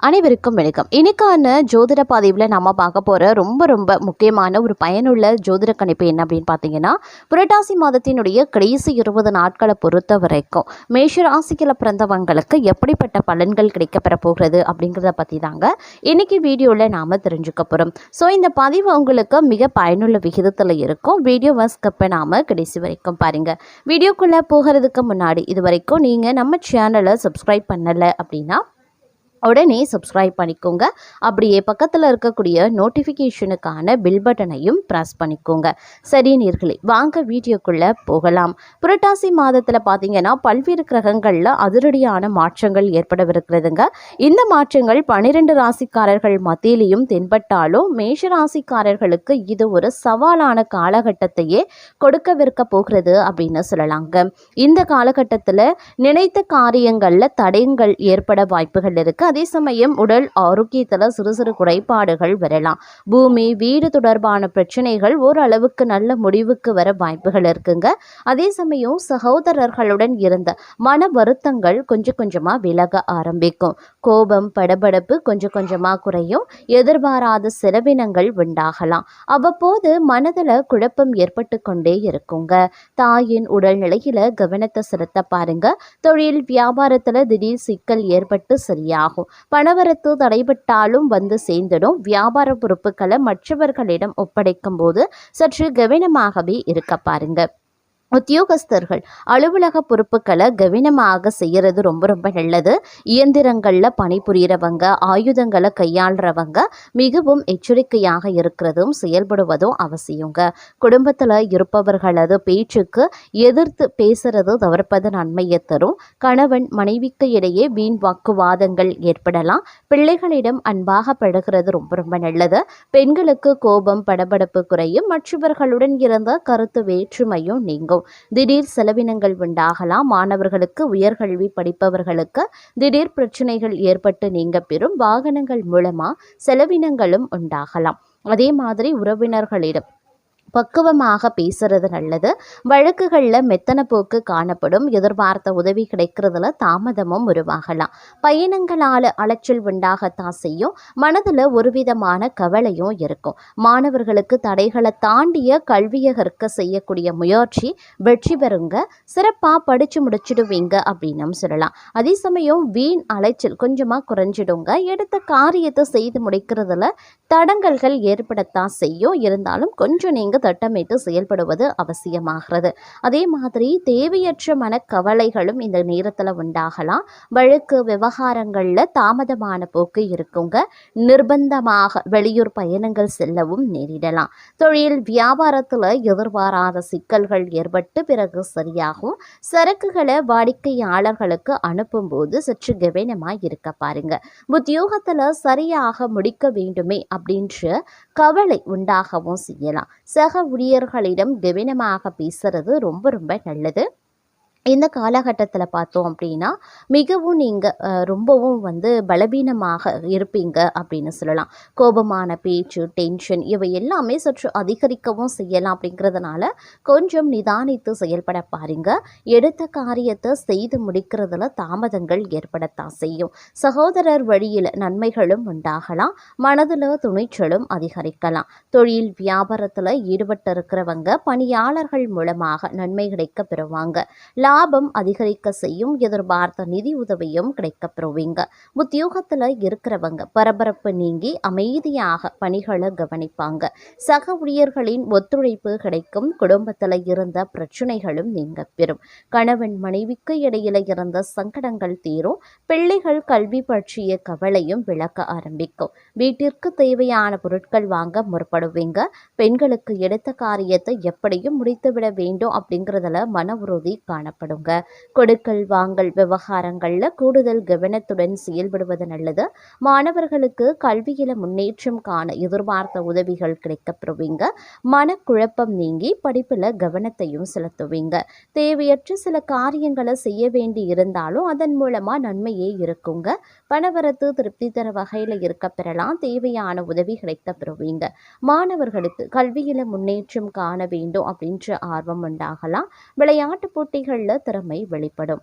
அனைவருக்கும் வணக்கம். இன்னைக்கான ஜோதிட பதிவில் நம்ம பார்க்க போகிற ரொம்ப முக்கியமான ஒரு பயனுள்ள ஜோதிட கணிப்பு என்ன அப்படின்னு பார்த்தீங்கன்னா, புரட்டாசி மாதத்தினுடைய கடைசி 20 நாட்களை பொறுத்த வரைக்கும் மேஷ ராசியில் பிறந்தவங்களுக்கு எப்படிப்பட்ட பலன்கள் கிடைக்கப்பெற போகிறது அப்படிங்கிறத பற்றி தாங்க இன்னைக்கு வீடியோவில் நாம் தெரிஞ்சுக்க போகிறோம். ஸோ இந்த பதிவு உங்களுக்கு மிக பயனுள்ள விகிதத்தில் இருக்கும். வீடியோவை ஸ்கிப் பண்ணாமல் கடைசி வரைக்கும் பாருங்கள். வீடியோக்குள்ளே போகிறதுக்கு முன்னாடி இது வரைக்கும் நீங்கள் நம்ம சேனலை சப்ஸ்கிரைப் பண்ணலை அப்படின்னா உடனே சப்ஸ்கிரைப் பண்ணிக்கோங்க. அப்படியே பக்கத்தில் இருக்கக்கூடிய நோட்டிஃபிகேஷனுக்கான பில் பட்டனையும் ப்ரெஸ் பண்ணிக்கோங்க. சரி நேயர்களே, வாங்க வீடியோக்குள்ளே போகலாம். புரட்டாசி மாதத்தில் பார்த்தீங்கன்னா பல்வேறு கிரகங்களில் அதிரடியான மாற்றங்கள் ஏற்படவிருக்கிறதுங்க. இந்த மாற்றங்கள் 12 ராசிக்காரர்கள் மத்தியிலையும் தென்பட்டாலும் மேஷ ராசிக்காரர்களுக்கு இது ஒரு சவாலான காலகட்டத்தையே கொடுக்கவிருக்க போகிறது அப்படின்னு சொல்லலாங்க. இந்த காலகட்டத்தில் நினைத்த காரியங்களில் தடயங்கள் ஏற்பட வாய்ப்புகள் இருக்குது. அதே சமயம் உடல் ஆரோக்கியத்தில் சிறு குறைபாடுகள் வரலாம். பூமி வீடு தொடர்பான பிரச்சனைகள் ஓரளவுக்கு நல்ல முடிவுக்கு வர வாய்ப்புகள் இருக்குங்க. அதே சமயம் சகோதரர்களுடன் இருந்த மன வருத்தங்கள் கொஞ்சமா விலக ஆரம்பிக்கும். கோபம் படபடப்பு கொஞ்சமா குறையும். எதிர்பாராத செலவினங்கள் உண்டாகலாம். அவ்வப்போது மனதில் குழப்பம் ஏற்பட்டு கொண்டே இருக்குங்க. தாயின் உடல்நிலையில கவனத்தை செலுத்த பாருங்க. தொழில் வியாபாரத்தில் திடீர் சிக்கல் ஏற்பட்டு சரியாகும். பணவரத்து தடைபட்டாலும் வந்து சேர்ந்துடும். வியாபார பொறுப்புகளை மற்றவர்களிடம் ஒப்படைக்கும் போது சற்று கவனமாகவே இருக்க பாருங்க. உத்தியோகஸ்தர்கள் அலுவலக பொறுப்புகளை கவனமாக செய்கிறது ரொம்ப நல்லது. இயந்திரங்களில் பணிபுரியறவங்க, ஆயுதங்களை கையாளுறவங்க மிகவும் எச்சரிக்கையாக இருக்கிறதும் செயல்படுவதும் அவசியங்க. குடும்பத்தில் இருப்பவர்களது பேச்சுக்கு எதிர்த்து பேசுறது தவிர்ப்பது நன்மையை தரும். கணவன் மனைவிக்கு இடையே வீண் வாக்குவாதங்கள் ஏற்படலாம். பிள்ளைகளிடம் அன்பாக பழகிறது ரொம்ப நல்லது. பெண்களுக்கு கோபம் படபடப்பு குறையும். மற்றவர்களுடன் இருந்த கருத்து வேற்றுமையும் நீங்கும். திடீர் செலவினங்கள் உண்டாகலாம். மாணவர்களுக்கு, உயர்கல்வி படிப்பவர்களுக்கு திடீர் பிரச்சனைகள் ஏற்பட்டு நீங்க பெறும். வாகனங்கள் மூலமா செலவினங்களும் உண்டாகலாம். அதே மாதிரி உறவினர்களிடம் பக்குவமாக பேசுறது நல்லது. வழக்குகளில் மெத்தன போக்கு காணப்படும். எதிர்பார்த்த உதவி கிடைக்கிறதுல தாமதமும் உருவாகலாம். பயணங்களால் அலைச்சல் உண்டாகத்தான் செய்யும். மனதில் ஒரு விதமான கவலையும் இருக்கும். மாணவர்களுக்கு தடைகளை தாண்டிய கல்வியை கற்க செய்யக்கூடிய முயற்சி வெற்றி பெறுங்க. சிறப்பாக படித்து முடிச்சிடுவீங்க அப்படின்னு சொல்லலாம். அதே சமயம் வீண் அலைச்சல் கொஞ்சமாக குறைஞ்சிடுங்க. எடுத்த காரியத்தை செய்து முடிக்கிறதுல தடங்கல்கள் ஏற்படத்தான் செய்யும். இருந்தாலும் கொஞ்சம் நீங்கள் திட்டமிட்டு செயல்படுவது அவசியமாகிறது. அதே மாதிரி தேவையற்ற மனக்கவலைகளும் இந்த நேரத்தில் உண்டாகலாம். வழக்கு விவகாரங்களில் தாமதமான போக்கு இருக்குங்க. நிர்பந்தமாக வெளியூர் பயணங்கள் செல்லவும் நேரிடலாம். தொழில் வியாபாரத்தில் எதிர்பாராத சிக்கல்கள் ஏற்பட்டு பிறகு சரியாகும். சரக்குகளை வாடிக்கையாளர்களுக்கு அனுப்பும் போது சற்று கவனமாக இருக்க பாருங்க. உத்தியோகத்தில் சரியாக முடிக்க வேண்டுமே அப்படின்ற கவலை உண்டாகவும் செய்யலாம். சக ஊழியர்களிடம் கவனமாக பேசுறது ரொம்ப நல்லது. இந்த காலகட்டத்தில் பார்த்தோம் அப்படின்னா மிகவும் நீங்கள் ரொம்பவும் பலவீனமாக இருப்பீங்க அப்படின்னு சொல்லலாம். கோபமான பேச்சு, டென்ஷன் இவை எல்லாமே சற்று அதிகரிக்கவும் செய்யலாம். அப்படிங்கிறதுனால கொஞ்சம் நிதானித்து செயல்பட பாருங்க. எடுத்த காரியத்தை செய்து முடிக்கிறதுல தாமதங்கள் ஏற்படத்தான் செய்யும். சகோதரர் வழியில் நன்மைகளும் உண்டாகலாம். மனதில் துணிச்சலும் அதிகரிக்கலாம். தொழில் வியாபாரத்தில் ஈடுபட்டு இருக்கிறவங்க பணியாளர்கள் மூலமாக நன்மை கிடைக்க பெறுவாங்க. லாபம் அதிகரிக்க செய்யும். எதிர்பார்த்த நிதி உதவியும் கிடைக்க பெறுவீங்க. உத்தியோகத்தில் இருக்கிறவங்க பரபரப்பு நீங்கி அமைதியாக பணிகளை கவனிப்பாங்க. சக ஊழியர்களின் ஒத்துழைப்பு கிடைக்கும். குடும்பத்தில் இருந்த பிரச்சனைகளும் நீங்க பெறும். கணவன் மனைவிக்கு இடையில இருந்த சங்கடங்கள் தீரும். பிள்ளைகள் கல்வி பற்றிய கவலையும் விளக்க ஆரம்பிக்கும். வீட்டிற்கு தேவையான பொருட்கள் வாங்க முற்படுவீங்க. பெண்களுக்கு எடுத்த காரியத்தை எப்படியும் முடித்துவிட வேண்டும் அப்படிங்கிறதுல மன உறுதி காணப்படும். கொடுக்கல் வாங்கல் விவகாரங்கள்ல கூடுதல் கவனத்துடன் செயல்படுவது நல்லது. மாணவர்களுக்கு கல்வியில முன்னேற்றம் காண எதிர்பார்த்த உதவிகள் கிடைக்கப்பெறுவீங்க. மனக்குழப்பம் நீங்கி படிப்புல கவனத்தையும் செலுத்துவீங்க. தேவையற்ற சில காரியங்களை செய்ய வேண்டி இருந்தாலும் அதன் மூலமா நன்மையே இருக்குங்க. பணவரத்து திருப்தி தர வகையில இருக்க பெறலாம். தேவையான உதவி கிடைக்கப்பெறுவீங்க. மாணவர்களுக்கு கல்வியில முன்னேற்றம் காண வேண்டும் அப்படின்ற ஆர்வம் உண்டாகலாம். விளையாட்டு போட்டிகளில் திறமை வெளிப்படும்.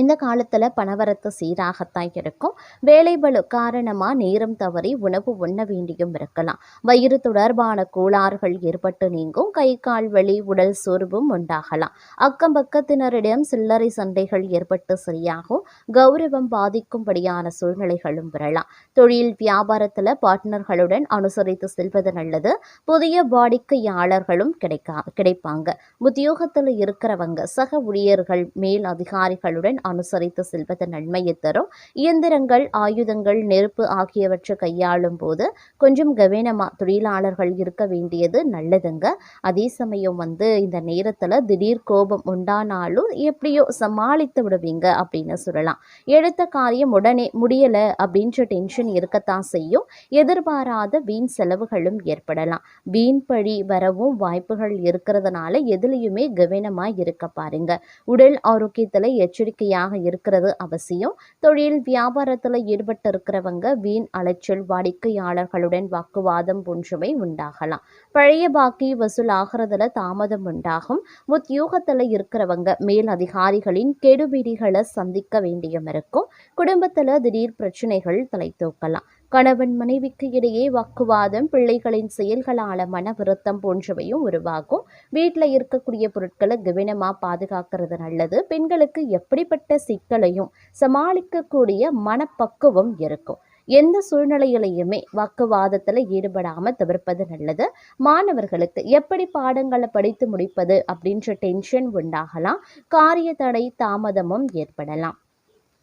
இந்த காலத்தில் பணவரத்து சீராகத்தான் இருக்கும். வேலைபளு காரணமாக நேரம் தவறி உணவு உண்ண வேண்டியும் இருக்கலாம். வயிறு தொடர்பான கோளாறுகள் ஏற்பட்டு நீங்கும். கை கால் வலி, உடல் சோர்வும் உண்டாகலாம். அக்கம் பக்கத்தினரிடம் சில்லறை சண்டைகள் ஏற்பட்டு சரியாகும். கௌரவம் பாதிக்கும்படியான சூழ்நிலைகளும் வரலாம். தொழில் வியாபாரத்தில் பார்ட்னர்களுடன் அனுசரித்து செல்வது நல்லது. புதிய வாடிக்கையாளர்களும் கிடைப்பாங்க. உத்தியோகத்தில் இருக்கிறவங்க சக ஊழியர்கள், மேல் அதிகாரிகளுடன் அனுசரித்து செல்வது நன்மையை தரும். இயந்திரங்கள், ஆயுதங்கள், நெருப்பு ஆகியவற்றை கையாளும் போது கொஞ்சம் கவனமா தொழிலாளர்கள் இருக்க வேண்டியது நல்லதுங்க. அதே சமயம் இந்த நேரத்தில் திடீர் கோபம் உண்டானாலும் எப்படியோ சமாளித்து விடுவீங்க அப்படின்னு சொல்லலாம். எடுத்த காரியம் உடனே முடியலை அப்படின்ற டென்ஷன் இருக்கத்தான் செய்யும். எதிர்பாராத வீண் செலவுகளும் ஏற்படலாம். வீண் பழி வரவும் வாய்ப்புகள் இருக்கிறதுனால எதுலையுமே கவனமா இருக்க பாருங்க. உடல் ஆரோக்கியத்தில் எச்சரிக்கையாக இருக்கிறது அவசியம். தொழில் வியாபாரத்தில் ஈடுபட்டு இருக்கிறவங்க வீண் அலைச்சல், வாடிக்கையாளர்களுடன் வாக்குவாதம் போன்றவை உண்டாகலாம். பழைய பாக்கி வசூல் ஆகிறதுல தாமதம் உண்டாகும். உத்தியோகத்தில் இருக்கிறவங்க மேல் அதிகாரிகளின் கெடுபிடிகளை சந்திக்க வேண்டியும் இருக்கும். குடும்பத்தில் திடீர் பிரச்சனைகள் தலை தூக்கலாம். கணவன் மனைவிக்கு இடையே வாக்குவாதம், பிள்ளைகளின் செயல்களால மன வருத்தம் போன்றவையும் உருவாகும். வீட்டில் இருக்கக்கூடிய பொருட்களை கவனமாக பாதுகாக்கிறது நல்லது. பெண்களுக்கு எப்படிப்பட்ட சிக்கலையும் சமாளிக்கக்கூடிய மனப்பக்குவம் இருக்கும். எந்த சூழ்நிலையிலையுமே வாக்குவாதத்தில் ஈடுபடாமல் தவிர்ப்பது நல்லது. மாணவர்களுக்கு எப்படி பாடங்களை படித்து முடிப்பது அப்படின்ற டென்ஷன் உண்டாகலாம். காரிய தடை, தாமதமும் ஏற்படலாம்.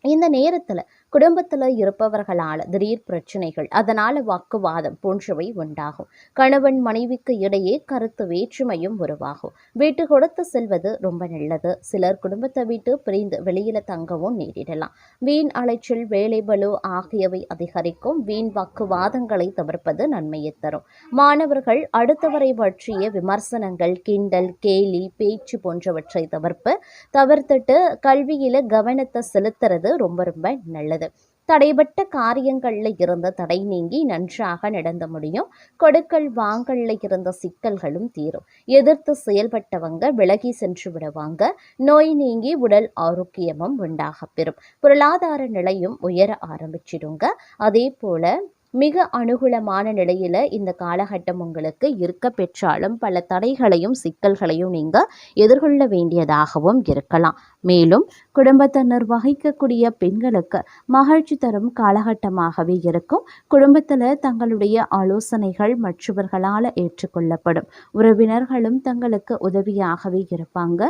இந்த நேரத்தில் குடும்பத்தில் இருப்பவர்களால் திடீர் பிரச்சனைகள், அதனால் வாக்குவாதம் போன்றவை உண்டாகும். கணவன் மனைவிக்கு இடையே கருத்து வேற்றுமையும் உருவாகும். வீட்டு கொடுத்து செல்வது ரொம்ப நல்லது. சிலர் குடும்பத்தை விட்டு பிரிந்து வெளியில் தங்கவும் நேரிடலாம். வீண் அலைச்சல், வேலைபளு ஆகியவை அதிகரிக்கும். வீண் வாக்குவாதங்களை தவிர்ப்பது நன்மையை தரும். மாணவர்கள் அடுத்தவரை பற்றிய விமர்சனங்கள், கிண்டல், கேலி, பேச்சு போன்றவற்றை தவிர்த்துட்டு கல்வியில் கவனத்தை செலுத்துறது ரொம்ப ரொம்ப நல்லது. தடைபட்ட காரியங்கள்ல இருந்த தடை நீங்கி நன்றாக நடந்து முடியும். கொடுக்கல் வாங்கல்ல இருந்த சிக்கல்களும் தீரும். எதிர்த்து செயல்பட்டவங்க விலகி சென்று விடுவாங்க. நோய் நீங்கி உடல் ஆரோக்கியமும் உண்டாக பெறும். பொருளாதார நிலையும் உயர ஆரம்பிச்சிடுங்க. அதே போல மிக அனுகூலமான நிலையில இந்த காலகட்டம் உங்களுக்கு இருக்க பெற்றாலும் பல தடைகளையும் சிக்கல்களையும் நீங்க எதிர்கொள்ள வேண்டியதாகவும் இருக்கலாம். மேலும் குடும்பத்தை நிர்வகிக்கக்கூடிய பெண்களுக்கு மகிழ்ச்சி தரும் காலகட்டமாகவே இருக்கும். குடும்பத்தில் தங்களுடைய ஆலோசனைகள் மற்றவர்களால் ஏற்றுக்கொள்ளப்படும். உறவினர்களும் தங்களுக்கு உதவியாகவே இருப்பாங்க.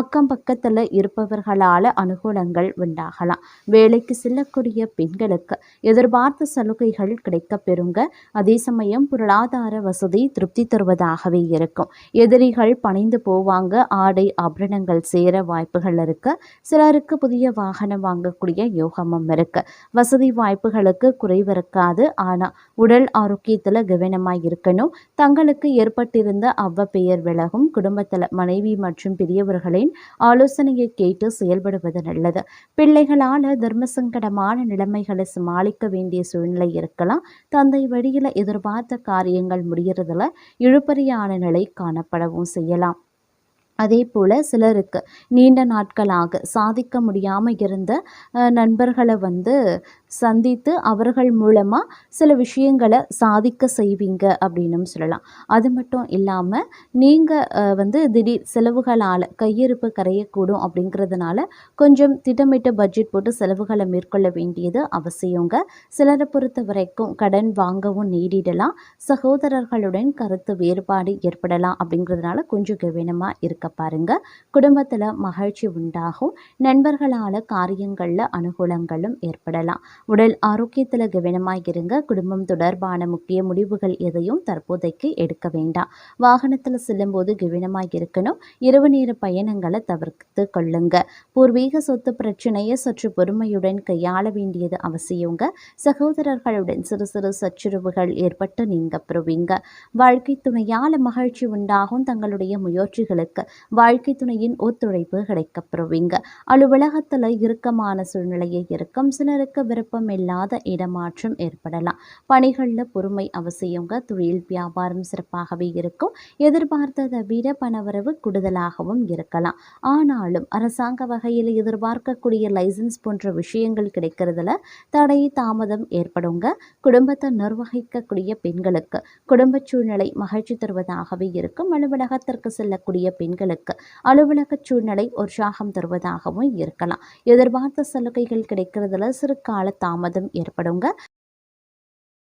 அக்கம் பக்கத்தில் இருப்பவர்களால் அனுகூலங்கள் உண்டாகலாம். வேலைக்கு செல்லக்கூடிய பெண்களுக்கு எதிர்பார்த்த சலுகைகள் கிடைக்க பெறுங்க. அதே சமயம் பொருளாதார வசதி திருப்தி தருவதாகவே இருக்கும். எதிரிகள் பணிந்து போவாங்க. ஆடை ஆபரணங்கள் சேர வாய்ப்புகள் இருக்கு. சிலருக்கு புதிய வாகனம் வாங்கக்கூடிய யோகமும் இருக்கு. வசதி வாய்ப்புகளுக்கு குறைவு இருக்காது. ஆனால் உடல் ஆரோக்கியத்தில் கவனமாக இருக்கணும். தங்களுக்கு ஏற்பட்டிருந்த அவ்வப்பெயர் விலகும். குடும்பத்தில் மனைவி மற்றும் பெரியவர்களின் ஆலோசனையை கேட்டு செயல்படுவது நல்லது. பிள்ளைகளால் தர்ம சங்கடமான நிலைமைகளை சமாளிக்க வேண்டிய சூழ்நிலை இருக்கலாம். தந்தை வழியில் எதிர்பார்த்த காரியங்கள் முடிகிறதுல இழுபறியான நிலை காணப்படவும் செய்யலாம். அதே போல் சிலருக்கு நீண்ட நாட்களாக சாதிக்க முடியாமல் இருந்த நண்பர்களை சந்தித்து அவர்கள் மூலமாக சில விஷயங்களை சாதிக்க செய்வீங்க அப்படின்னு சொல்லலாம். அது மட்டும் இல்லாமல் நீங்கள் திடீர் செலவுகளால் கையிருப்பு கரையக்கூடும். அப்படிங்கிறதுனால கொஞ்சம் திட்டமிட்ட பட்ஜெட் போட்டு செலவுகளை மேற்கொள்ள வேண்டியது அவசியங்க. சிலரை பொறுத்த வரைக்கும் கடன் வாங்கவும் நேரிடலாம். சகோதரர்களுடன் கருத்து வேறுபாடு ஏற்படலாம். அப்படிங்கிறதுனால கொஞ்சம் கவனமாக இருக்க பாருங்க. குடும்பத்தில் மகிழ்ச்சி உண்டாகும். நண்பர்களால் காரியங்களில் அனுகூலங்களும் ஏற்படலாம். உடல் ஆரோக்கியத்தில் கவனமாக இருங்க. குடும்பம் தொடர்பான முக்கிய முடிவுகள் எதையும் தற்போதைக்கு எடுக்க வேண்டாம். வாகனத்தில் செல்லும்போது கவனமாக இருக்கணும். இரவு நேர பயணங்களை தவிர்த்து கொள்ளுங்க. பூர்வீக சொத்து பிரச்சனையை சற்று பொறுமையுடன் கையாள வேண்டியது அவசியங்க. சகோதரர்களுடன் சிறு சிறு சச்சுரவுகள் ஏற்பட்டு நீங்க பெறுவீங்க. வாழ்க்கை துணையால் மகிழ்ச்சி உண்டாகும். தங்களுடைய முயற்சிகளுக்கு வாழ்க்கை துணையின் ஒத்துழைப்பு கிடைக்கப்பெறுவீங்க. அலுவலகத்தில் இறுக்கமான சூழ்நிலையை இருக்கும். சிலருக்கு விருப்பம் விருப்பமில்லாத இடமாற்றம் ஏற்படலாம். பணிகளில் பொறுமை அவசியங்க. தொழில் வியாபாரம் சிறப்பாகவே இருக்கும். எதிர்பார்த்ததை விட பணவரவு கூடுதலாகவும் இருக்கலாம். ஆனாலும் அரசாங்க வகையில் எதிர்பார்க்கக்கூடிய லைசன்ஸ் போன்ற விஷயங்கள் கிடைக்கிறதுல தடை தாமதம் ஏற்படுங்க. குடும்பத்தை நிர்வகிக்கக்கூடிய பெண்களுக்கு குடும்ப சூழ்நிலை மகிழ்ச்சி தருவதாகவே இருக்கும். அலுவலகத்திற்கு செல்லக்கூடிய பெண்களுக்கு அலுவலக சூழ்நிலை உற்சாகம் தருவதாகவும் இருக்கலாம். எதிர்பார்த்த சலுகைகள் கிடைக்கிறதுல சிறு கால தாமதம் ஏற்படுங்க.